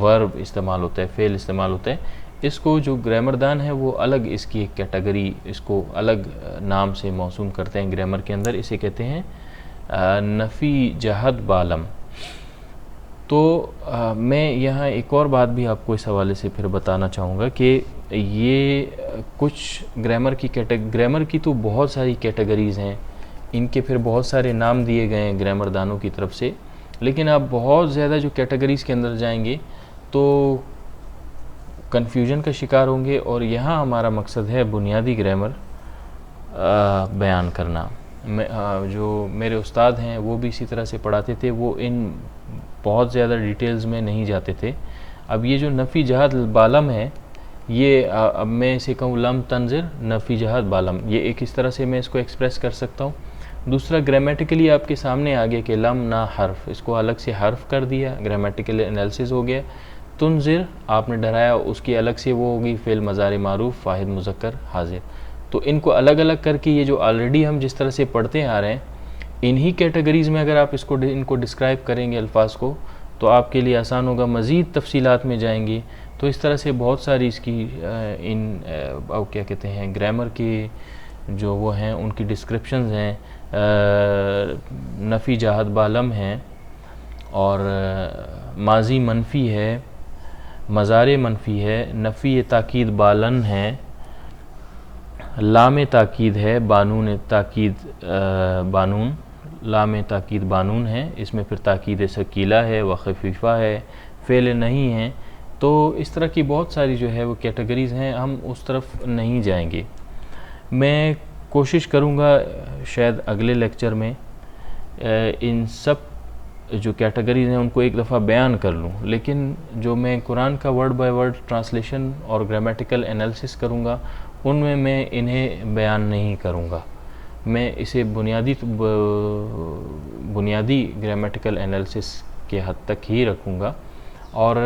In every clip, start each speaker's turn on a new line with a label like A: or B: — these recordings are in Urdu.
A: ورب استعمال ہوتا ہے، فعل استعمال ہوتا ہے، اس کو جو گرامر دان ہے وہ الگ اس کی ایک کیٹیگری، اس کو الگ نام سے موسوم کرتے ہیں گرامر کے اندر، اسے کہتے ہیں نفی جہت بالم۔ تو میں یہاں ایک اور بات بھی آپ کو اس حوالے سے پھر بتانا چاہوں گا کہ یہ کچھ گرامر کی تو بہت ساری کیٹیگریز ہیں، ان کے پھر بہت سارے نام دیے گئے ہیں گرامر دانوں کی طرف سے، لیکن آپ بہت زیادہ جو کیٹیگریز کے اندر جائیں گے تو کنفیوژن کا شکار ہوں گے، اور یہاں ہمارا مقصد ہے بنیادی گرامر بیان کرنا۔ جو میرے استاد ہیں وہ بھی اسی طرح سے پڑھاتے تھے، وہ ان بہت زیادہ ڈیٹیلز میں نہیں جاتے تھے۔ اب یہ جو نفی جہت بالم ہے، یہ اب میں اسے کہوں لم تنظر نفی جہت بالم، یہ ایک اس طرح سے میں اس کو ایکسپریس کر سکتا ہوں۔ دوسرا گرامیٹیکلی آپ کے سامنے آگے کہ لم نہ حرف، اس کو الگ سے حرف کر دیا، گرامیٹیکل انالیسس ہو گیا۔ تنذر آپ نے ڈرایا، اس کی الگ سے وہ ہوگی فعل مضارع معروف واحد مذکر حاضر۔ تو ان کو الگ الگ کر کے یہ جو آلریڈی ہم جس طرح سے پڑھتے آ رہے ہیں، انہی کیٹیگریز میں اگر آپ ان کو ڈسکرائب کریں گے الفاظ کو تو آپ کے لیے آسان ہوگا، مزید تفصیلات میں جائیں گے تو اس طرح سے بہت ساری اس کی کیا کہتے ہیں گرامر کے جو وہ ہیں ان کی ڈسکرپشنز ہیں، نفی جہت بالم ہیں، اور ماضی منفی ہے، مضارع منفی ہے، نفی تاکید بالن ہے، لام تاکید ہے، بانون تاکید بانون، لام تاکید بانون ہے، اس میں پھر تاکید ثقیلہ ہے و خفیفہ ہے، فعل نہیں ہے۔ تو اس طرح کی بہت ساری جو ہے وہ کیٹیگریز ہیں، ہم اس طرف نہیں جائیں گے۔ میں کوشش کروں گا شاید اگلے لیکچر میں ان سب جو کیٹیگریز ہیں ان کو ایک دفعہ بیان کر لوں، لیکن جو میں قرآن کا ورڈ بائی ورڈ ٹرانسلیشن اور گرامیٹیکل انالیسس کروں گا ان میں انہیں بیان نہیں کروں گا، میں اسے بنیادی گرامیٹیکل انالیسس کے حد تک ہی رکھوں گا، اور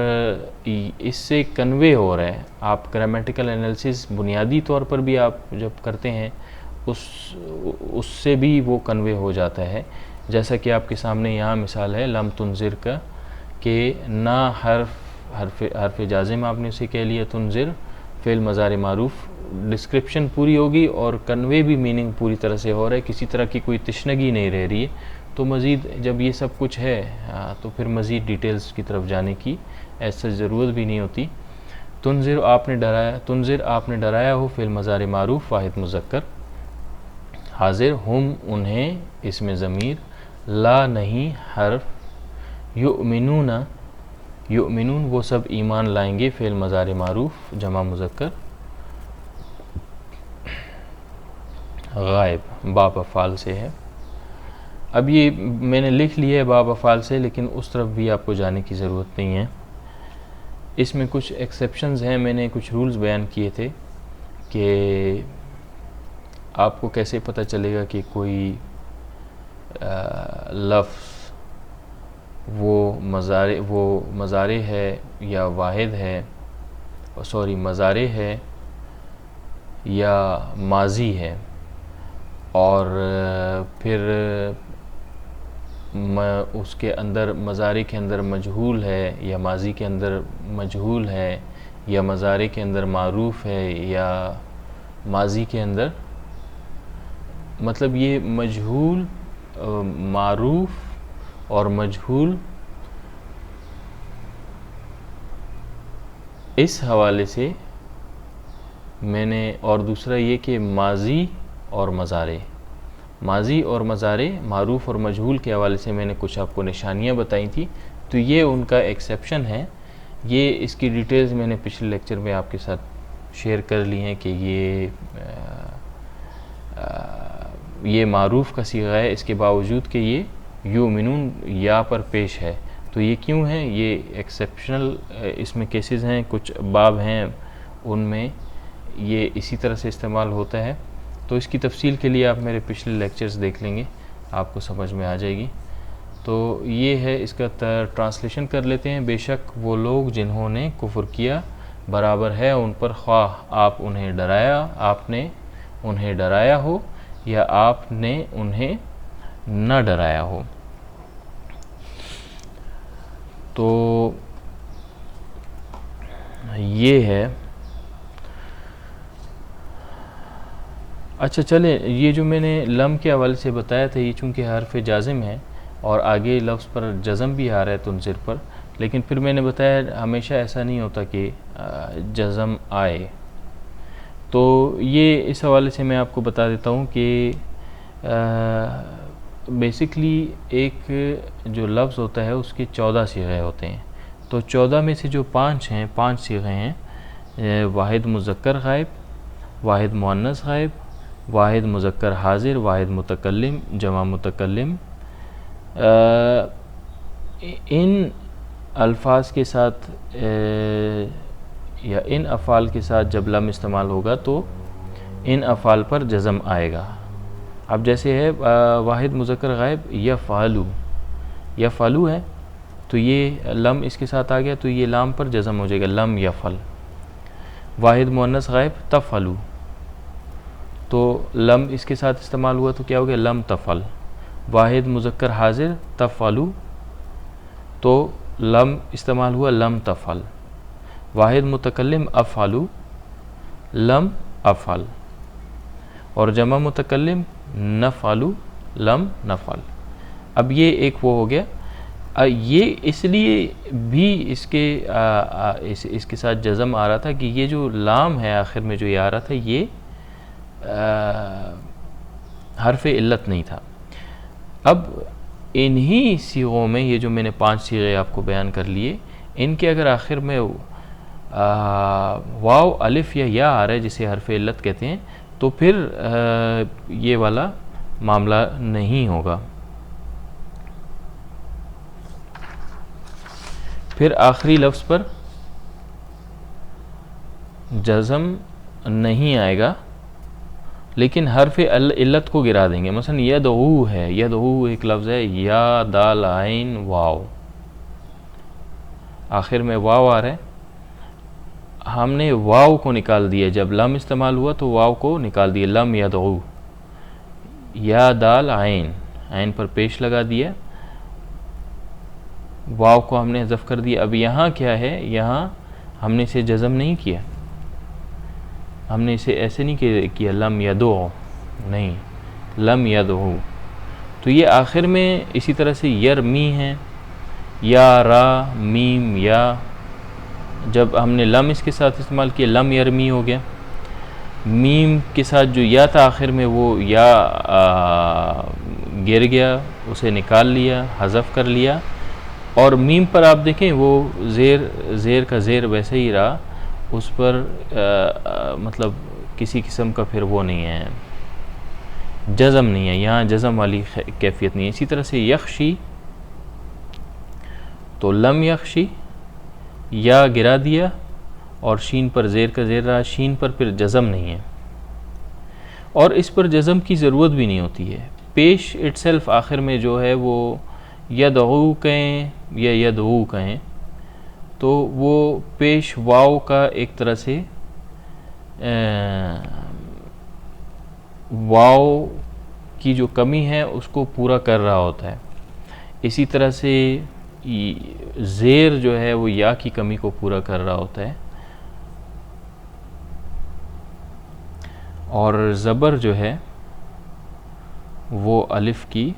A: اس سے کنوے ہو رہا ہے، آپ گرامیٹیکل انالیسس بنیادی طور پر بھی آپ جب کرتے ہیں اس سے بھی وہ کنوے ہو جاتا ہے، جیسا کہ آپ کے سامنے یہاں مثال ہے لم تنذر کا، کہ نہ حرف جازم آپ نے اسے کہہ لیا تنذر، فعل مضارع معروف، ڈسکرپشن پوری ہوگی اور کنوے بھی میننگ پوری طرح سے ہو رہا ہے، کسی طرح کی کوئی تشنگی نہیں رہ رہی ہے۔ تو مزید جب یہ سب کچھ ہے تو پھر مزید ڈیٹیلز کی طرف جانے کی ایسا ضرورت بھی نہیں ہوتی۔ تنذر آپ نے ڈرایا ہو، فعل مضارع معروف واحد مذکر حاضر، ہم انہیں، اس میں ضمیر، لا نہیں حرف، یؤمنون وہ سب ایمان لائیں گے، فعل مضارع معروف جمع مذکر غائب، باب افعال سے ہے۔ اب یہ میں نے لکھ لیا ہے باب افعال سے، لیکن اس طرف بھی آپ کو جانے کی ضرورت نہیں ہے۔ اس میں کچھ ایکسیپشنز ہیں، میں نے کچھ رولز بیان کیے تھے کہ آپ کو کیسے پتہ چلے گا کہ کوئی لفظ وہ مضارع ہے یا واحد ہے، مضارع ہے یا ماضی ہے، اور پھر اس کے اندر مضارع کے اندر مجہول ہے یا ماضی کے اندر مجہول ہے، یا مضارع کے اندر معروف ہے یا ماضی کے اندر، مطلب یہ مجہول، معروف اور مجہول، اس حوالے سے میں نے، اور دوسرا یہ کہ ماضی اور مضارع، معروف اور مجہول کے حوالے سے میں نے کچھ آپ کو نشانیاں بتائی تھی، تو یہ ان کا ایکسیپشن ہے۔ یہ اس کی ڈیٹیلز میں نے پچھلے لیکچر میں آپ کے ساتھ شیئر کر لی ہیں کہ یہ معروف کا صیغہ ہے، اس کے باوجود کہ یہ یؤمنون یا پر پیش ہے، تو یہ کیوں ہے؟ یہ ایکسیپشنل اس میں کیسز ہیں، کچھ باب ہیں ان میں یہ اسی طرح سے استعمال ہوتا ہے، تو اس کی تفصیل کے لیے آپ میرے پچھلے لیکچرز دیکھ لیں گے، آپ کو سمجھ میں آ جائے گی۔ تو یہ ہے، اس کا ٹرانسلیشن کر لیتے ہیں۔ بے شک وہ لوگ جنہوں نے کفر کیا، برابر ہے ان پر خواہ آپ نے انہیں ڈرایا ہو یا آپ نے انہیں نہ ڈرایا ہو۔ تو یہ ہے. اچھا چلیں، یہ جو میں نے لم کے حوالے سے بتایا تھا، یہ چونکہ حرف جازم ہے اور آگے لفظ پر جزم بھی آ رہا ہے تنذر پر، لیکن پھر میں نے بتایا ہمیشہ ایسا نہیں ہوتا کہ جزم آئے. تو یہ اس حوالے سے میں آپ کو بتا دیتا ہوں کہ بیسکلی ایک جو لفظ ہوتا ہے اس کے 14 صیغے ہوتے ہیں. تو 14 میں سے جو 5 صیغے ہیں، واحد مذکر غائب، واحد مؤنث غائب، واحد مذکر حاضر، واحد متکلم، جمع متکلم. ان الفاظ کے ساتھ یا ان افعال کے ساتھ جب لم استعمال ہوگا تو ان افعال پر جزم آئے گا. اب جیسے ہے واحد مذکر غائب یفعلو ہے، تو یہ لم اس کے ساتھ آ گیا تو یہ لام پر جزم ہو جائے گا، لم یفعل. واحد مؤنث غائب تفعلو، تو لم اس کے ساتھ استعمال ہوا تو کیا ہو گیا، لم تفعل. واحد مذکر حاضر تفعلو، تو لم استعمال ہوا، لم تفعل. واحد متکلم افعلو، لم افعل. اور جمع متکلم نفعلو، لم نفعل. اب یہ ایک وہ ہو گیا. یہ اس لیے بھی اس کے ساتھ جزم آ رہا تھا کہ یہ جو لام ہے آخر میں جو یہ آ رہا تھا، یہ حرف علت نہیں تھا. اب انہی صیغوں میں یہ جو میں نے 5 صیغے آپ کو بیان کر لیے، ان کے اگر آخر میں واو الف یا یا آ رہا ہے جسے حرف علت کہتے ہیں، تو پھر یہ والا معاملہ نہیں ہوگا. پھر آخری لفظ پر جزم نہیں آئے گا، لیکن حرف علت کو گرا دیں گے. مثلا یدعو ہے، یدعو ایک لفظ ہے، یا دال عین واو، آخر میں واو آ رہا ہے، ہم نے واو کو نکال دیا. جب لم استعمال ہوا تو واو کو نکال دیا، لم یدعو. یا دال عین پر پیش لگا دیا، واو کو ہم نے حذف کر دیا. اب یہاں کیا ہے، یہاں ہم نے اسے جزم نہیں کیا، ہم نے اسے ایسے نہیں کیا لم یدعو، نہیں، لم یدعو. تو یہ آخر میں اسی طرح سے یرمی ہے، یا را میم یا، جب ہم نے لم اس کے ساتھ استعمال کیا لم یرمی ہو گیا. میم کے ساتھ جو یا تھا آخر میں وہ یا گر گیا، اسے نکال لیا، حذف کر لیا. اور میم پر آپ دیکھیں وہ زیر کا زیر ویسے ہی رہا، اس پر مطلب کسی قسم کا پھر وہ نہیں ہے، جزم نہیں ہے، یہاں جزم والی کیفیت نہیں ہے. اسی طرح سے یخشی، تو لم یخشی، یا گرا دیا اور شین پر زیر کا زیر رہا، شین پر پھر جزم نہیں ہے، اور اس پر جزم کی ضرورت بھی نہیں ہوتی ہے. پیش اٹ سیلف آخر میں جو ہے وہ یدعو کہیں یا یدعو کہیں، تو وہ پیش واو کا ایک طرح سے واو کی جو کمی ہے اس کو پورا کر رہا ہوتا ہے. اسی طرح سے زیر جو ہے وہ یا کی کمی کو پورا کر رہا ہوتا ہے، اور زبر جو ہے وہ الف کی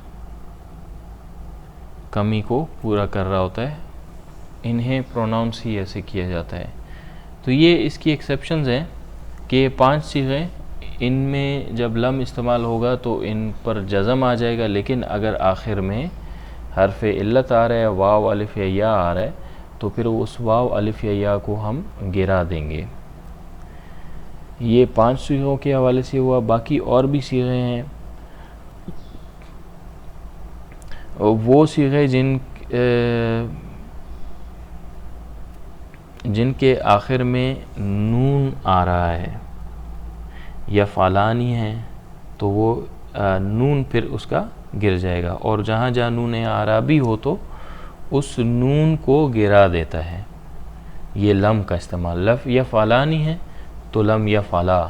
A: کمی کو پورا کر رہا ہوتا ہے. انہیں پروناؤنس ہی ایسے کیا جاتا ہے. تو یہ اس کی ایکسیپشنز ہیں کہ 5 صیغے، ان میں جب لم استعمال ہوگا تو ان پر جزم آ جائے گا، لیکن اگر آخر میں حرف علت آ رہا ہے، واو الف یا یا آ رہا ہے، تو پھر اس واو الف یا یا کو ہم گرا دیں گے. یہ 5 صیغوں کے حوالے سے ہوا. باقی اور بھی صیغے ہیں، وہ صیغے جن کے آخر میں نون آ رہا ہے، یا فعلانی ہیں، تو وہ نون پھر اس کا گر جائے گا، اور جہاں جہاں نون عربی ہو تو اس نون کو گرا دیتا ہے. یہ لم کا استعمال، یا فعلانی ہے تو لم یفعلا،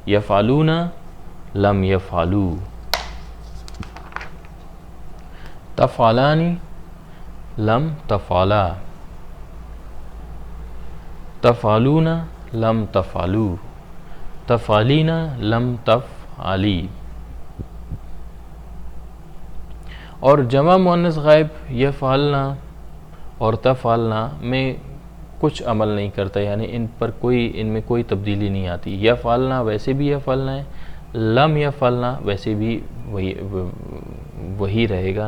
A: یفعلون لم یفعلو، تفعلانی لم تفعلا. تفعلون لم تفعلو، تفعلین لم تفعلی. اور جمع مؤنث غائب یفعلنا اور تفعلنا میں کچھ عمل نہیں کرتا، یعنی ان میں کوئی تبدیلی نہیں آتی. یفعلنا ویسے بھی یفعلنا ہے، لم یفعلنا ویسے بھی وہی رہے گا.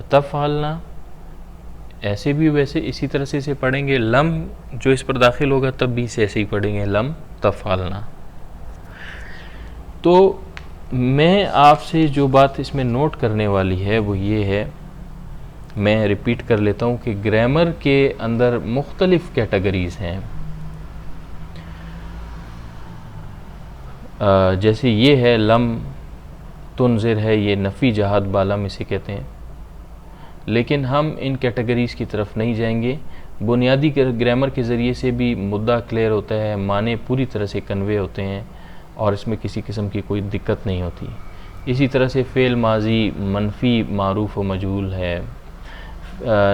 A: تفعلنا ایسے بھی ویسے اسی طرح سے اسے پڑھیں گے. لم جو اس پر داخل ہوگا تب بھی اسے ایسے ہی پڑھیں گے، لم تفعلنا. تو میں آپ سے جو بات اس میں نوٹ کرنے والی ہے وہ یہ ہے، میں ریپیٹ کر لیتا ہوں کہ گرامر کے اندر مختلف کیٹیگریز ہیں. جیسے یہ ہے لم تنذر ہے، یہ نفی جہاد بالم اسے کہتے ہیں. لیکن ہم ان کیٹیگریز کی طرف نہیں جائیں گے. بنیادی گرامر کے ذریعے سے بھی مدعا کلیئر ہوتا ہے، معنی پوری طرح سے کنوے ہوتے ہیں اور اس میں کسی قسم کی کوئی دقت نہیں ہوتی. اسی طرح سے فعل ماضی منفی معروف و مجہول ہے.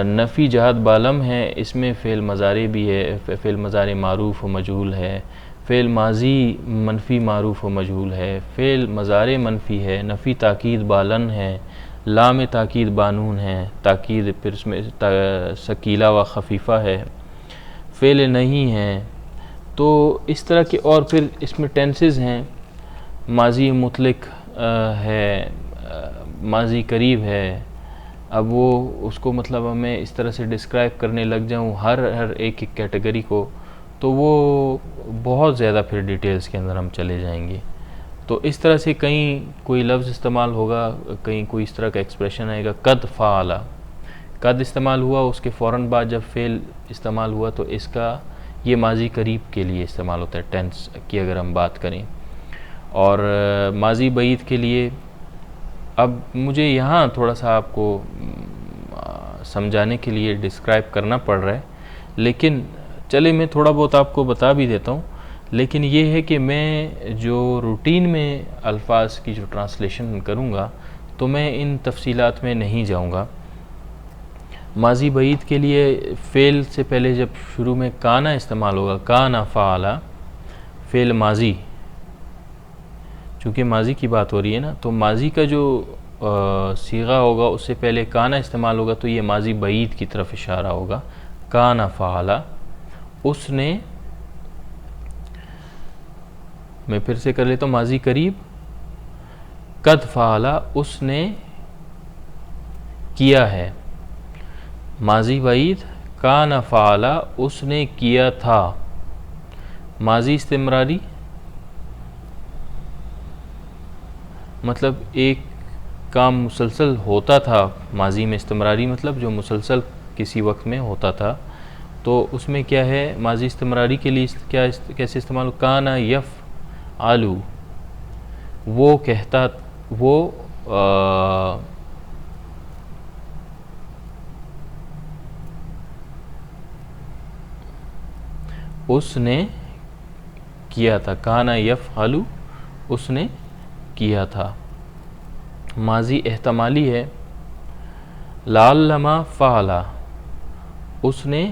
A: نفی جہاد بالم ہے، اس میں فعل مضارع بھی ہے، فعل مضارع معروف و مجہول ہے. فعل ماضی منفی معروف و مجہول ہے. فعل مضارع منفی ہے. نفی تاکید بالن ہے. لام تاکید بانون ہے، تاکید پھر اس میں ثقیلہ و خفیفہ ہے. فعل نہیں ہے. تو اس طرح کے، اور پھر اس میں ٹینسز ہیں. ماضی مطلق ہے، ماضی قریب ہے. اب وہ اس کو مطلب میں اس طرح سے ڈسکرائب کرنے لگ جاؤں ہر ایک کیٹیگری کو تو وہ بہت زیادہ پھر ڈیٹیلز کے اندر ہم چلے جائیں گے. تو اس طرح سے کہیں کوئی لفظ استعمال ہوگا، کہیں کوئی اس طرح کا ایکسپریشن آئے گا. قد فعل، قد استعمال ہوا، اس کے فوراً بعد جب فعل استعمال ہوا تو اس کا یہ ماضی قریب کے لیے استعمال ہوتا ہے ٹینس کی اگر ہم بات کریں. اور ماضی بعید کے لیے اب مجھے یہاں تھوڑا سا آپ کو سمجھانے کے لیے ڈسکرائب کرنا پڑ رہا ہے، لیکن چلے میں تھوڑا بہت آپ کو بتا بھی دیتا ہوں. لیکن یہ ہے کہ میں جو روٹین میں الفاظ کی جو ٹرانسلیشن کروں گا تو میں ان تفصیلات میں نہیں جاؤں گا. ماضی بعید کے لیے فعل سے پہلے جب شروع میں کانا استعمال ہوگا، کانا فعل، فعل ماضی، چونکہ ماضی کی بات ہو رہی ہے نا، تو ماضی کا جو صیغہ ہوگا اس سے پہلے کانا استعمال ہوگا تو یہ ماضی بعید کی طرف اشارہ ہوگا. کانا فعل، اس نے، میں پھر سے کر لیتا ہوں ماضی قریب. قد فعل، اس نے کیا ہے. ماضی بعید کان فعل، اس نے کیا تھا. ماضی استمراری مطلب ایک کام مسلسل ہوتا تھا. ماضی میں استمراری مطلب جو مسلسل کسی وقت میں ہوتا تھا. تو اس میں کیا ہے، ماضی استمراری کے لیے کیسے استعمال ہو، کانا یفعلو، وہ کہتا، وہ اس نے کیا تھا. کانا یفعلو، اس نے کیا تھا. ماضی احتمالی ہے، لعلما فعل، اس نے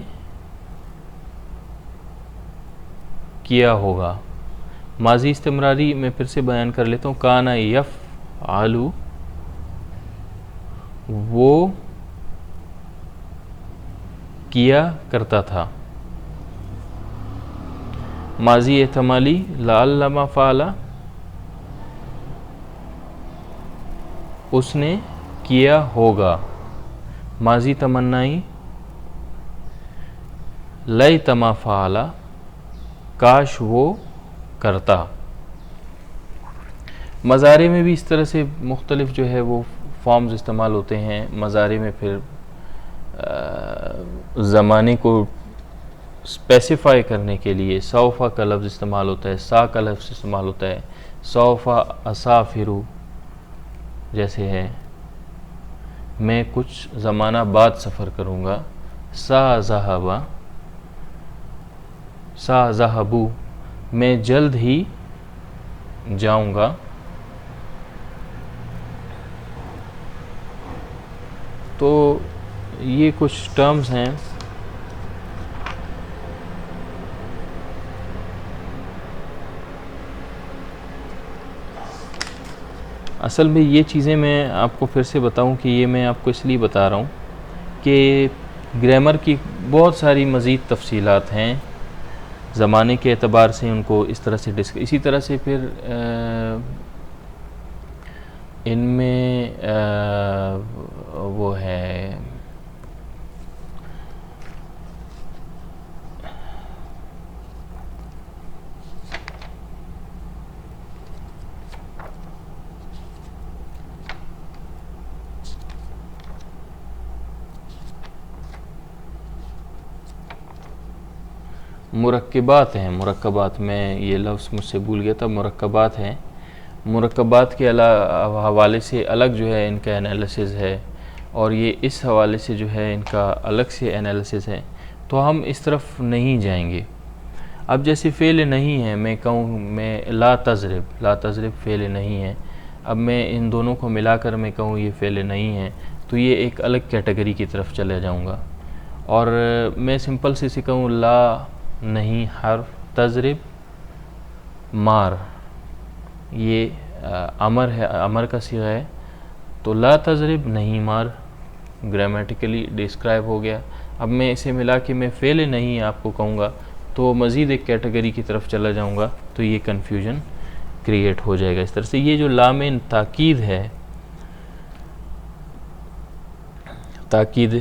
A: کیا ہوگا. ماضی استمراری میں پھر سے بیان کر لیتا ہوں، کانا یفعلو، وہ کیا کرتا تھا. ماضی احتمالی لعلما فعل، اس نے کیا ہوگا. ماضی تمنائی لیتما فعل، کاش وہ کرتا. مضارع میں بھی اس طرح سے مختلف جو ہے وہ فارمز استعمال ہوتے ہیں. مضارع میں پھر زمانے کو اسپیسیفائی کرنے کے لیے سوف کا لفظ استعمال ہوتا ہے، سا کا لفظ استعمال ہوتا ہے. سوف اسافر جیسے ہے، میں کچھ زمانہ بعد سفر کروں گا. سا ذہب، سا ذہبو، میں جلد ہی جاؤں گا. تو یہ کچھ ٹرمز ہیں اصل میں یہ چیزیں میں آپ کو پھر سے بتاؤں کہ یہ میں آپ کو اس لیے بتا رہا ہوں کہ گرامر کی بہت ساری مزید تفصیلات ہیں، زمانے کے اعتبار سے ان کو اس طرح سے اسی طرح سے پھر ان میں وہ ہے مرکبات ہیں، مرکبات، میں یہ لفظ مجھ سے بھول گیا تھا، مرکبات ہیں، مرکبات کے حوالے سے الگ جو ہے ان کا انالیسز ہے، اور یہ اس حوالے سے جو ہے ان کا الگ سے انالیسز ہے، تو ہم اس طرف نہیں جائیں گے۔ اب جیسے فعل نہیں ہے، میں کہوں میں لا تضرب فعل نہیں ہے، اب میں ان دونوں کو ملا کر میں کہوں یہ فعل نہیں ہے، تو یہ ایک الگ کیٹیگری کی طرف چلے جاؤں گا۔ اور میں سمپل سے کہوں لا نہیں حرف تضرب مار، یہ امر ہے، امر کا صیغہ ہے، تو لا تضرب نہیں مار گرامیٹیکلی ڈسکرائب ہو گیا۔ اب میں اسے ملا کے میں فعل نہیں آپ کو کہوں گا تو مزید ایک کیٹیگری کی طرف چلا جاؤں گا، تو یہ کنفیوژن کریٹ ہو جائے گا۔ اس طرح سے یہ جو لام تاکید ہے، تاکید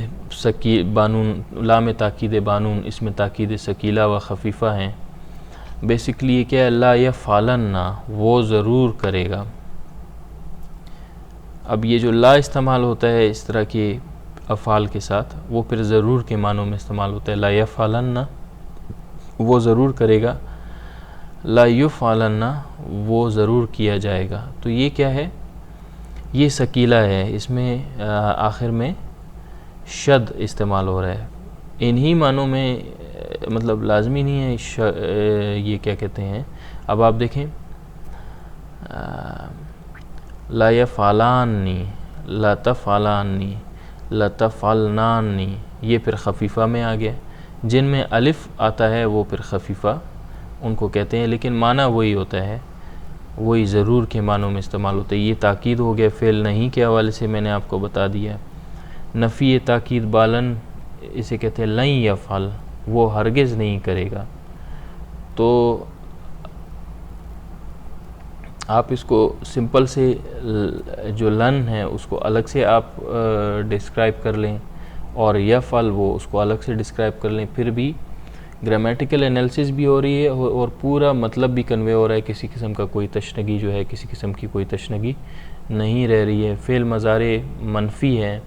A: بانون، لام تاکید بانون، اس میں تاکید ثقیلہ و خفیفہ ہیں۔ بیسکلی یہ کیا ہے، لا یفعلن، وہ ضرور کرے گا۔ اب یہ جو لا استعمال ہوتا ہے اس طرح کے افعال کے ساتھ، وہ پھر ضرور کے معنوں میں استعمال ہوتا ہے۔ لا یفعلن، وہ ضرور کرے گا، لا یفعلن، وہ ضرور کیا جائے گا۔ تو یہ کیا ہے، یہ ثقیلہ ہے، اس میں آخر میں شد استعمال ہو رہا ہے۔ انہی معنوں میں مطلب لازمی نہیں ہے یہ کیا کہتے ہیں، اب آپ دیکھیں لا یفعلانی، لا تفعلانی، لا تفعلنانی، یہ پھر خفیفہ میں آ گیا۔ جن میں الف آتا ہے وہ پھر خفیفہ ان کو کہتے ہیں، لیکن معنی وہی ہوتا ہے، وہی ضرور کے معنوں میں استعمال ہوتا ہے۔ یہ تاکید ہو گیا، فعل نہیں کے حوالے سے میں نے آپ کو بتا دیا۔ نفی تاکید بالن، اسے کہتے ہیں لن یفعل، وہ ہرگز نہیں کرے گا۔ تو آپ اس کو سمپل سے جو لن ہے اس کو الگ سے آپ ڈسکرائب کر لیں، اور یفعل وہ اس کو الگ سے ڈسکرائب کر لیں، پھر بھی گرامیٹیکل انالیسس بھی ہو رہی ہے اور پورا مطلب بھی کنوے ہو رہا ہے، کسی قسم کا کوئی تشنگی جو ہے، کسی قسم کی کوئی تشنگی نہیں رہ رہی ہے۔ فعل مضارع منفی ہے،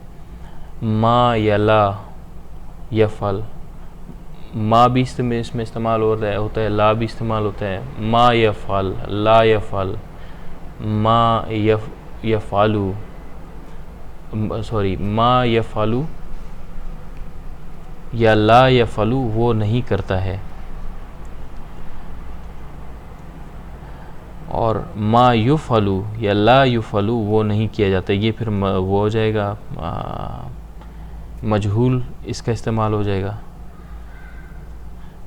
A: ما یا لا یفعل، ما بھی اس میں استعمال ہوتا ہے، لا بھی استعمال ہوتا ہے۔ ما یفعل، لا یفعل، ما یفعلو، ما یفعلو یا لا یفعلو، وہ نہیں کرتا ہے، اور ما یفعلو یا لا یفعلو، وہ نہیں کیا جاتا۔ یہ پھر وہ ہو جائے گا مجہول، اس کا استعمال ہو جائے گا۔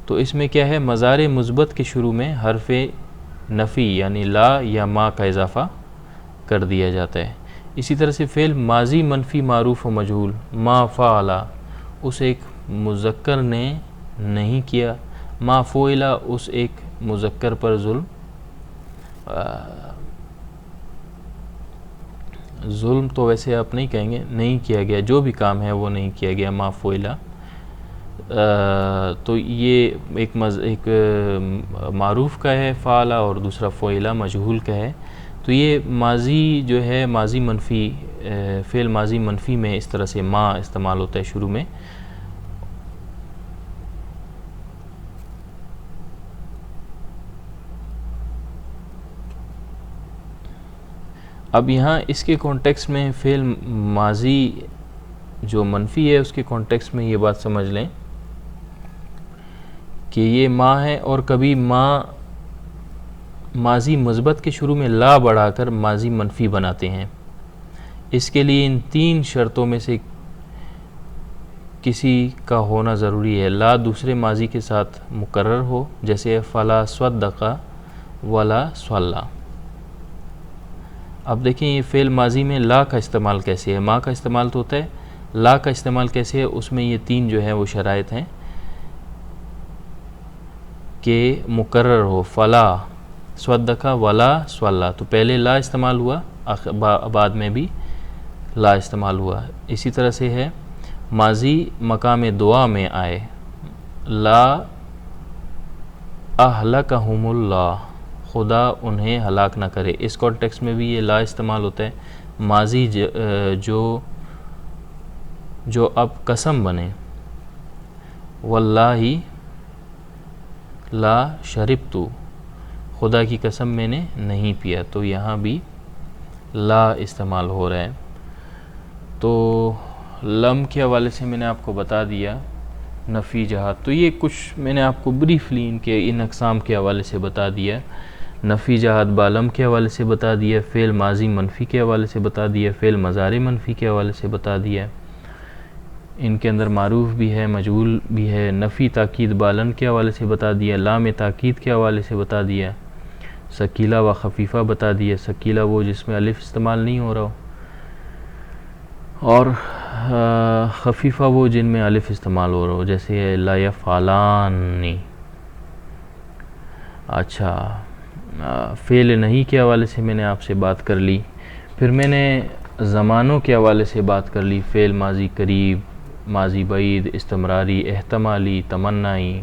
A: تو اس میں کیا ہے، مضارع مثبت کے شروع میں حرف نفی یعنی لا یا ما کا اضافہ کر دیا جاتا ہے۔ اسی طرح سے فعل ماضی منفی معروف و مجہول، ما فعل، اس ایک مذکر نے نہیں کیا، ما فعل، اس ایک مذکر پر ظلم تو ویسے آپ نہیں کہیں گے، نہیں کیا گیا، جو بھی کام ہے وہ نہیں کیا گیا، ما فعل۔ تو یہ ایک معروف کا ہے فعل، اور دوسرا فعل مجہول کا ہے۔ تو یہ ماضی جو ہے، ماضی منفی، فعل ماضی منفی میں اس طرح سے ما استعمال ہوتا ہے شروع میں۔ اب یہاں اس کے کانٹیکسٹ میں فعل ماضی جو منفی ہے اس کے کانٹیکسٹ میں یہ بات سمجھ لیں کہ یہ ما ہے، اور کبھی ما ماضی مثبت کے شروع میں لا بڑھا کر ماضی منفی بناتے ہیں۔ اس کے لیے ان تین شرطوں میں سے کسی کا ہونا ضروری ہے۔ لا دوسرے ماضی کے ساتھ مکرر ہو، جیسے فلا صدق ولا صلی، اب دیکھیں یہ فعل ماضی میں لا کا استعمال کیسے ہے، ما کا استعمال تو ہوتا ہے، لا کا استعمال کیسے ہے، اس میں یہ 3 جو ہیں وہ شرائط ہیں کہ مکرر ہو، فلا صدقہ ولا صلی، تو پہلے لا استعمال ہوا، بعد میں بھی لا استعمال ہوا. اسی طرح سے ہے ماضی مقام دعا میں آئے، لا اہلکہم اللہ، خدا انہیں ہلاک نہ کرے، اس کانٹیکس میں بھی یہ لا استعمال ہوتا ہے. ماضی جو اب قسم بنے، واللہ لا شربت، خدا کی قسم میں نے نہیں پیا، تو یہاں بھی لا استعمال ہو رہا ہے. تو لم کے حوالے سے میں نے آپ کو بتا دیا نفی جہاد، تو یہ کچھ میں نے آپ کو بریفلی ان اقسام کے حوالے سے بتا دیا. نفی جہاد بالم کے حوالے سے بتا دیا، فعل ماضی منفی کے حوالے سے بتا دیا، فعل مضارع منفی کے حوالے سے بتا دیا. ان کے اندر معروف بھی ہے، مجہول بھی ہے. نفی تاکید بالن کے حوالے سے بتا دیا، لام تاکید کے حوالے سے بتا دیا. ثقیلہ و خفیفہ بتا دیا، ثقیلہ وہ جس میں الف استعمال نہیں ہو رہا ہو، اور خفیفہ وہ جن میں الف استعمال ہو رہا ہو، جیسے لا یفعلان. اچھا، فعل نہیں کے حوالے سے میں نے آپ سے بات کر لی. پھر میں نے زمانوں کے حوالے سے بات کر لی، فعل ماضی قریب، ماضی بعید، استمراری، احتمالی، تمنائی،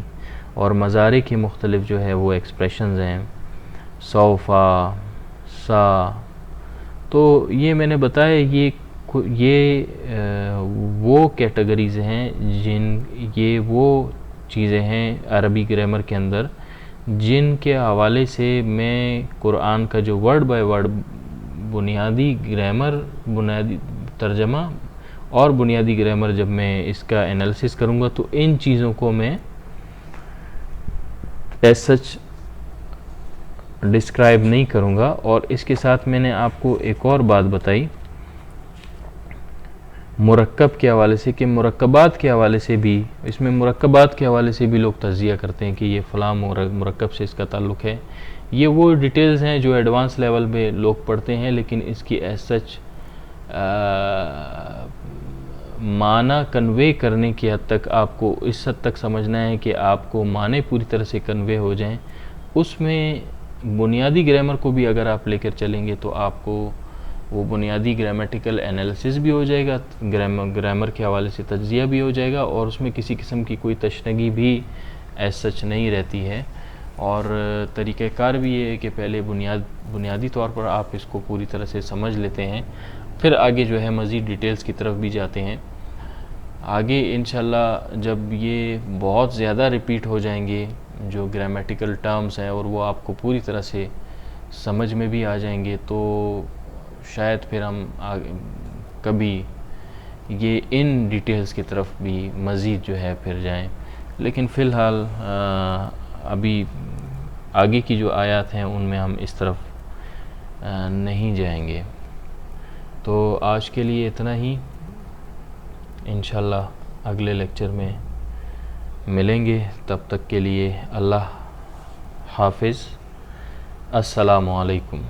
A: اور مضارع کے مختلف جو ہے وہ ایکسپریشنز ہیں، سوفا، سا. تو یہ میں نے بتایا یہ وہ کیٹیگریز ہیں یہ وہ چیزیں ہیں عربی گرامر کے اندر جن کے حوالے سے میں قرآن کا جو ورڈ بائی ورڈ بنیادی گرامر، بنیادی ترجمہ اور بنیادی گرامر جب میں اس کا انالیسس کروں گا تو ان چیزوں کو میں ایز سچ ڈسکرائب نہیں کروں گا. اور اس کے ساتھ میں نے آپ کو ایک اور بات بتائی مرکب کے حوالے سے، کہ مرکبات کے حوالے سے بھی، اس میں مرکبات کے حوالے سے بھی لوگ تجزیہ کرتے ہیں کہ یہ فلاں مرکب سے اس کا تعلق ہے. یہ وہ ڈیٹیلز ہیں جو ایڈوانس لیول میں لوگ پڑھتے ہیں، لیکن اس کی ایز سچ معنی کنوے کرنے کی حد تک آپ کو اس حد تک سمجھنا ہے کہ آپ کو معنی پوری طرح سے کنوے ہو جائیں. اس میں بنیادی گرامر کو بھی اگر آپ لے کر چلیں گے تو آپ کو وہ بنیادی گرامیٹیکل انالیسس بھی ہو جائے گا، گرامر کے حوالے سے تجزیہ بھی ہو جائے گا، اور اس میں کسی قسم کی کوئی تشنگی بھی ایز سچ نہیں رہتی ہے. اور طریقہ کار بھی یہ ہے کہ پہلے بنیادی طور پر آپ اس کو پوری طرح سے سمجھ لیتے ہیں، پھر آگے جو ہے مزید ڈیٹیلز کی طرف بھی جاتے ہیں. آگے انشاءاللہ جب یہ بہت زیادہ ریپیٹ ہو جائیں گے جو گرامیٹیکل ٹرمز ہیں اور وہ آپ کو پوری طرح سے سمجھ میں بھی آ جائیں گے تو شاید پھر ہم کبھی یہ ان ڈیٹیلز کی طرف بھی مزید جو ہے پھر جائیں. لیکن فی الحال ابھی آگے کی جو آیات ہیں ان میں ہم اس طرف نہیں جائیں گے. تو آج کے لیے اتنا ہی، انشاءاللہ اگلے لیکچر میں ملیں گے. تب تک کے لیے اللہ حافظ، السلام علیکم.